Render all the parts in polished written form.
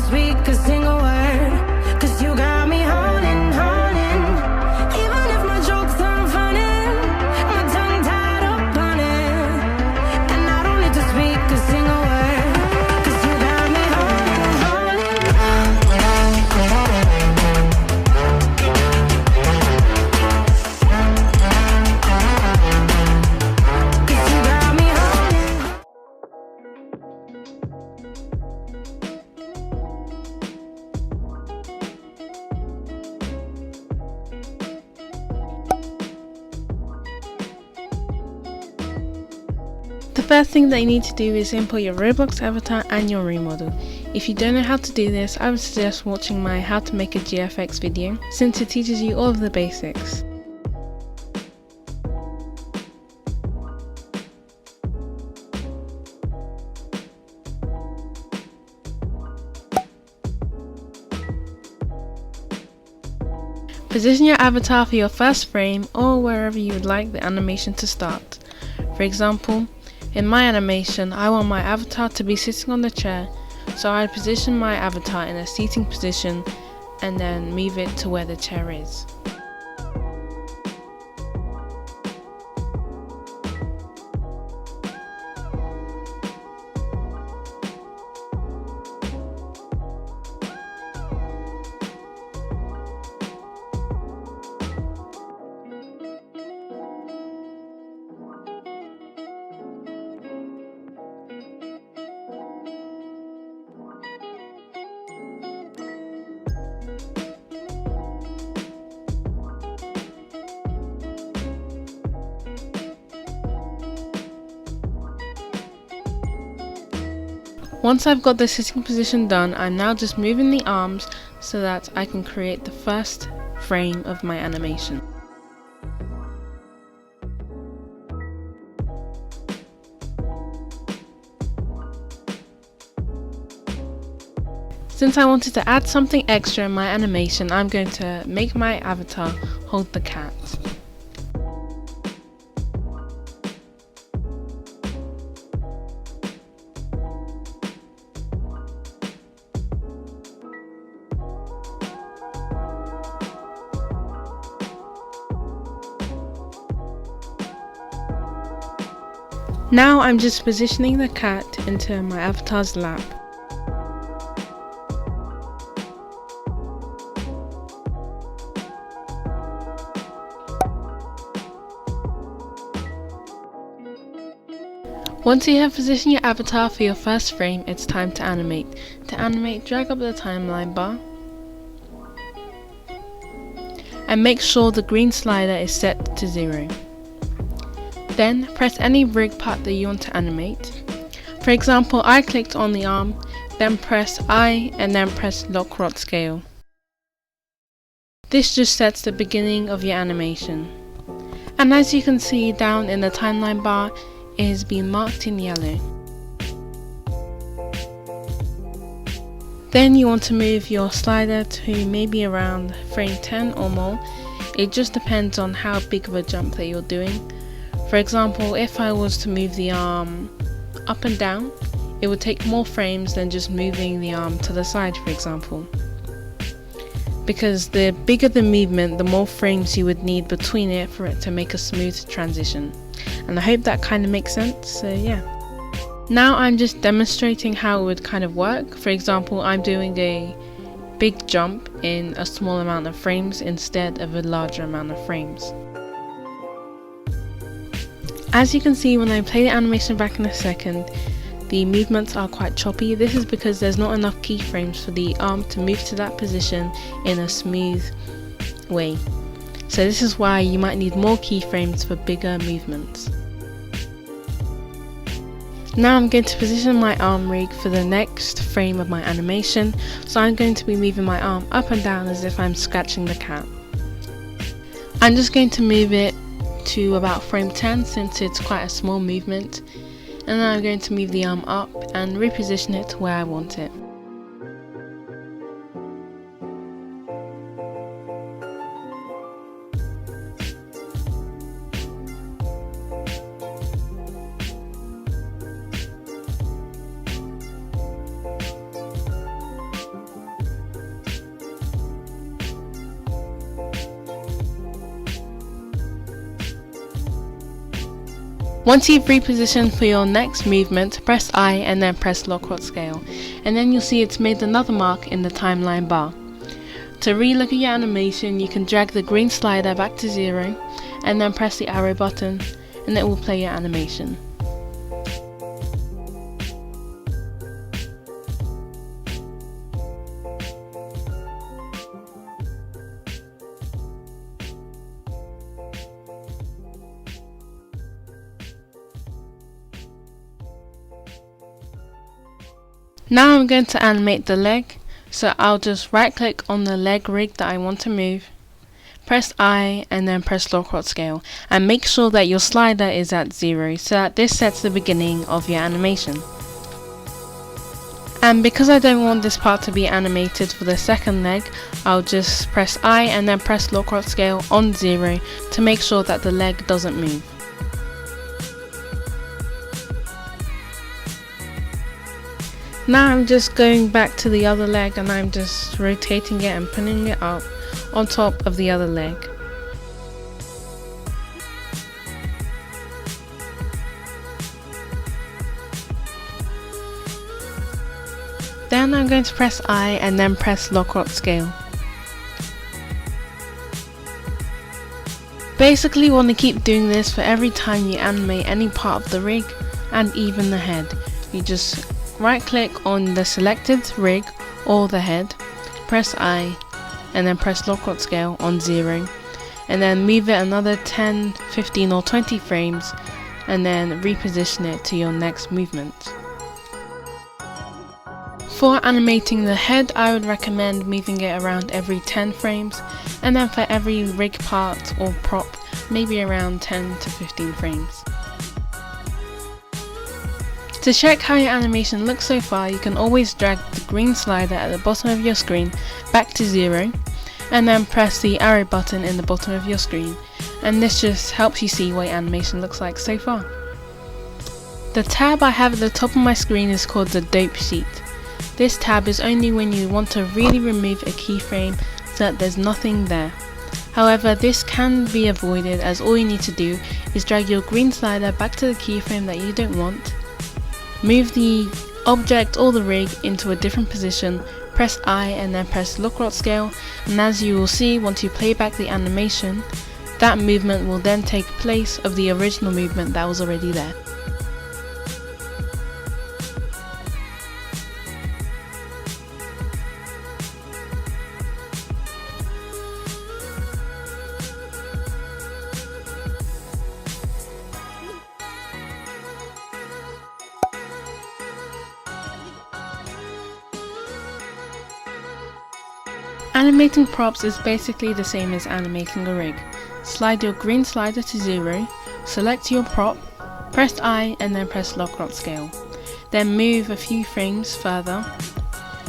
speak a single word, 'cause you got me holding, holding. Even if my jokes aren't funny, my tongue tied up on it, and I don't need to speak a single word, 'cause you got me holding, holding. The first thing that you need to do is import your Roblox avatar and your room model. If you don't know how to do this, I would suggest watching my How to Make a GFX video, since it teaches you all of the basics. Position your avatar for your first frame or wherever you would like the animation to start. For example, in my animation, I want my avatar to be sitting on the chair, so I'd position my avatar in a seating position and then move it to where the chair is. Once I've got the sitting position done, I'm now just moving the arms so that I can create the first frame of my animation. Since I wanted to add something extra in my animation, I'm going to make my avatar hold the cat. Now I'm just positioning the cat into my avatar's lap. Once you have positioned your avatar for your first frame, it's time to animate. To animate, drag up the timeline bar and make sure the green slider is set to 0. Then press any rig part that you want to animate. For example, I clicked on the arm, then press I and then press lock rod scale. This just sets the beginning of your animation. And as you can see down in the timeline bar, it has been marked in yellow. Then you want to move your slider to maybe around frame 10 or more. It just depends on how big of a jump that you're doing. For example, if I was to move the arm up and down, it would take more frames than just moving the arm to the side, for example. Because the bigger the movement, the more frames you would need between it for it to make a smooth transition. And I hope that kind of makes sense, so yeah. Now I'm just demonstrating how it would kind of work. For example, I'm doing a big jump in a small amount of frames instead of a larger amount of frames. As you can see, when I play the animation back in a second, the movements are quite choppy. This is because there's not enough keyframes for the arm to move to that position in a smooth way. So this is why you might need more keyframes for bigger movements. Now I'm going to position my arm rig for the next frame of my animation. So I'm going to be moving my arm up and down as if I'm scratching the cat. I'm just going to move it to about frame 10 since it's quite a small movement, and then I'm going to move the arm up and reposition it to where I want it. Once you've repositioned for your next movement, press I and then press Lockout Scale, and then you'll see it's made another mark in the timeline bar. To re-look at your animation, you can drag the green slider back to 0 and then press the arrow button and it will play your animation. Now I'm going to animate the leg, so I'll just right click on the leg rig that I want to move, press I and then press Lockout Scale, and make sure that your slider is at 0 so that this sets the beginning of your animation. And because I don't want this part to be animated for the second leg, I'll just press I and then press Lockout Scale on 0 to make sure that the leg doesn't move. Now I'm just going back to the other leg and I'm just rotating it and putting it up on top of the other leg. Then I'm going to press I and then press Lockout Scale. Basically you want to keep doing this for every time you animate any part of the rig and even the head. You just right click on the selected rig or the head, press I and then press Lockout Scale on 0 and then move it another 10, 15 or 20 frames and then reposition it to your next movement. For animating the head, I would recommend moving it around every 10 frames and then for every rig part or prop maybe around 10 to 15 frames. To check how your animation looks so far, you can always drag the green slider at the bottom of your screen back to 0 and then press the arrow button in the bottom of your screen, and this just helps you see what your animation looks like so far. The tab I have at the top of my screen is called the Dope Sheet. This tab is only when you want to really remove a keyframe so that there's nothing there. However, this can be avoided as all you need to do is drag your green slider back to the keyframe that you don't want, move the object or the rig into a different position, press I and then press Lockout Scale, and as you will see once you play back the animation, that movement will then take place of the original movement that was already there. Animating props is basically the same as animating a rig. Slide your green slider to 0, select your prop, press I and then press Lockout Scale. Then move a few frames further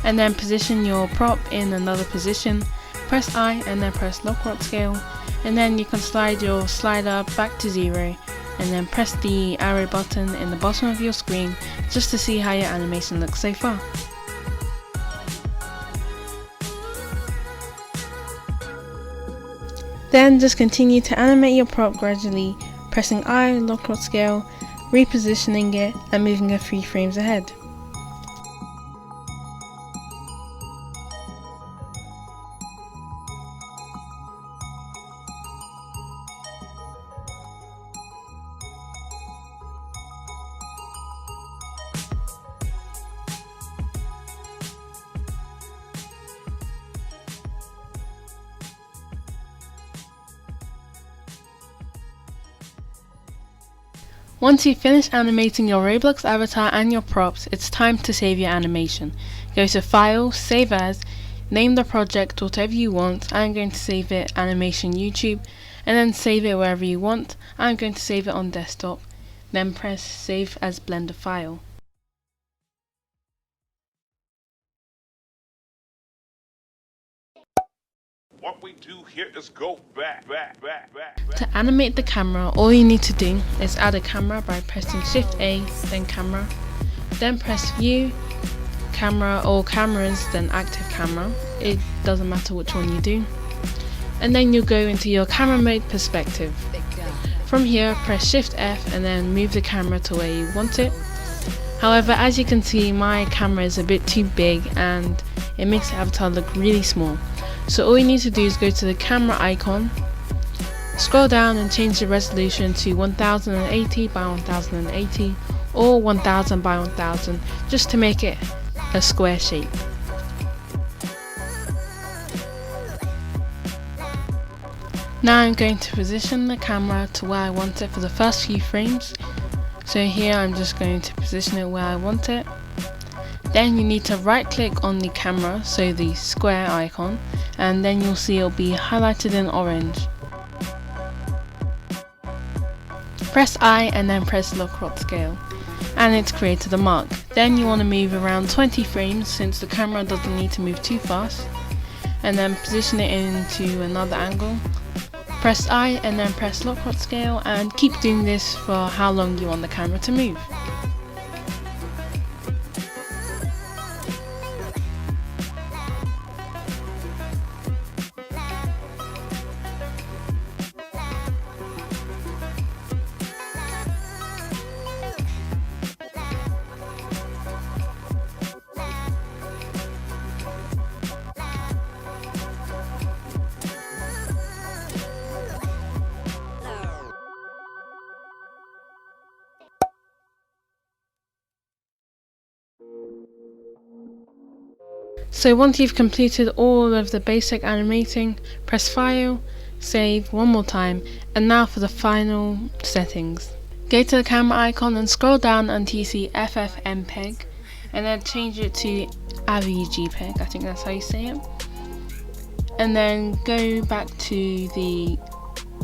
and then position your prop in another position, press I and then press Lockout Scale, and then you can slide your slider back to 0 and then press the arrow button in the bottom of your screen just to see how your animation looks so far. Then just continue to animate your prop gradually, pressing I, Lockout Scale, repositioning it and moving a few frames ahead. Once you've finished animating your Roblox avatar and your props, it's time to save your animation. Go to File, Save As, name the project whatever you want. I'm going to save it Animation YouTube, and then save it wherever you want. I'm going to save it on desktop, then press Save as Blender File. What we do here is go back. To animate the camera, all you need to do is add a camera by pressing Shift A, then Camera, then press View, Camera or Cameras, then Active Camera. It doesn't matter which one you do. And then you'll go into your camera mode perspective. From here, press Shift F and then move the camera to where you want it. However, as you can see, my camera is a bit too big and it makes the avatar look really small. So all you need to do is go to the camera icon, scroll down and change the resolution to 1080 by 1080 or 1000 by 1000 just to make it a square shape. Now I'm going to position the camera to where I want it for the first few frames. So here I'm just going to position it where I want it. Then you need to right click on the camera, so the square icon, and then you'll see it'll be highlighted in orange. Press I and then press lock crop scale, and it's created a mark. Then you want to move around 20 frames since the camera doesn't need to move too fast, and then position it into another angle. Press I and then press lock crop scale, and keep doing this for how long you want the camera to move. So once you've completed all of the basic animating, press File, Save one more time, and now for the final settings. Go to the camera icon and scroll down until you see FFmpeg, and then change it to AVGPeg, I think that's how you say it. And then go back to the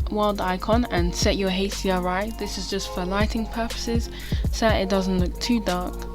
world icon and set your HDRI. This is just for lighting purposes, so that it doesn't look too dark.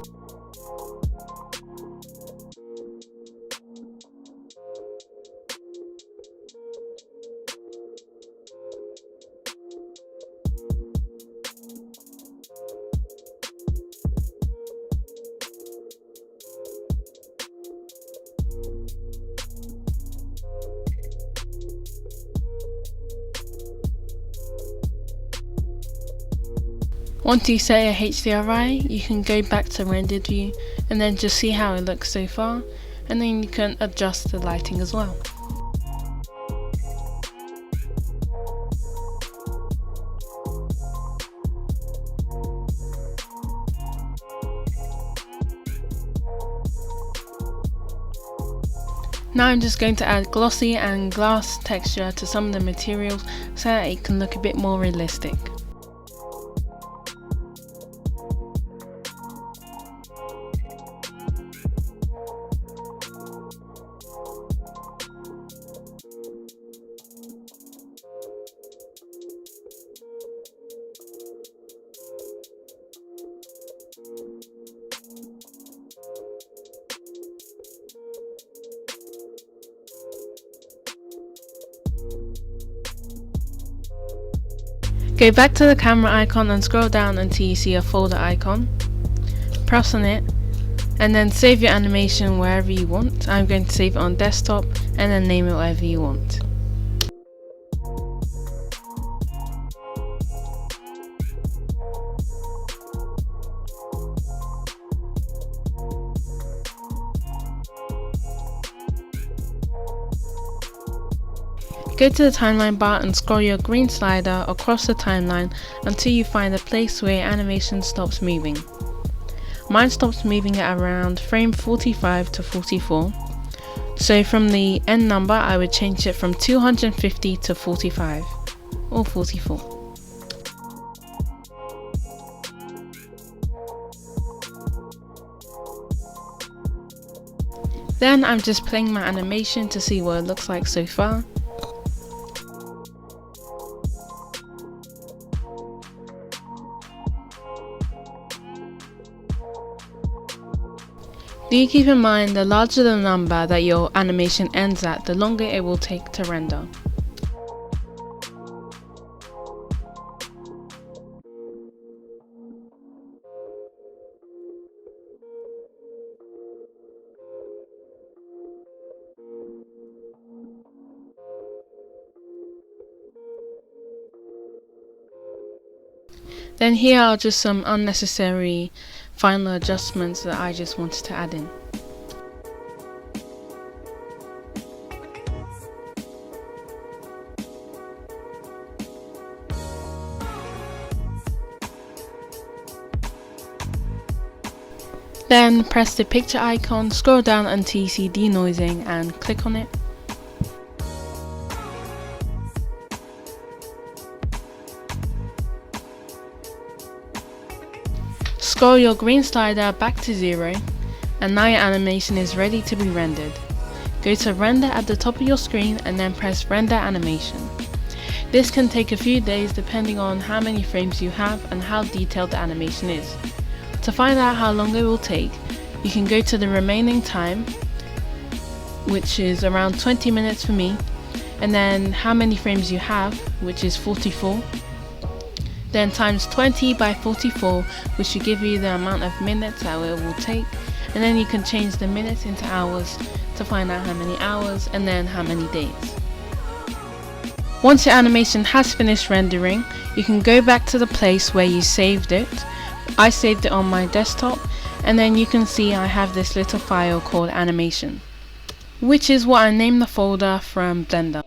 Once you set your HDRI, you can go back to rendered view and then just see how it looks so far, and then you can adjust the lighting as well. Now I'm just going to add glossy and glass texture to some of the materials so that it can look a bit more realistic. Go back to the camera icon and scroll down until you see a folder icon. Press on it and then save your animation wherever you want. I'm going to save it on desktop and then name it whatever you want. Go to the timeline bar and scroll your green slider across the timeline until you find a place where your animation stops moving. Mine stops moving at around frame 45 to 44. So from the end number I would change it from 250 to 45 or 44. Then I'm just playing my animation to see what it looks like so far. Do keep in mind the larger the number that your animation ends at, the longer it will take to render. Then here are just some unnecessary final adjustments that I just wanted to add in. Then press the picture icon, scroll down until you see denoising and click on it. Scroll your green slider back to 0 and now your animation is ready to be rendered. Go to render at the top of your screen and then press render animation. This can take a few days depending on how many frames you have and how detailed the animation is. To find out how long it will take, you can go to the remaining time, which is around 20 minutes for me, and then how many frames you have, which is 44. Then times 20 by 44, which will give you the amount of minutes that it will take, and then you can change the minutes into hours to find out how many hours and then how many days. Once your animation has finished rendering, you can go back to the place where you saved it. I saved it on my desktop, and then you can see I have this little file called animation, which is what I named the folder from Blender.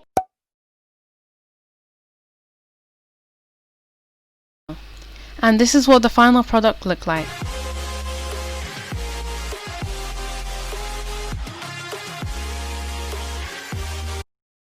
And this is what the final product looked like.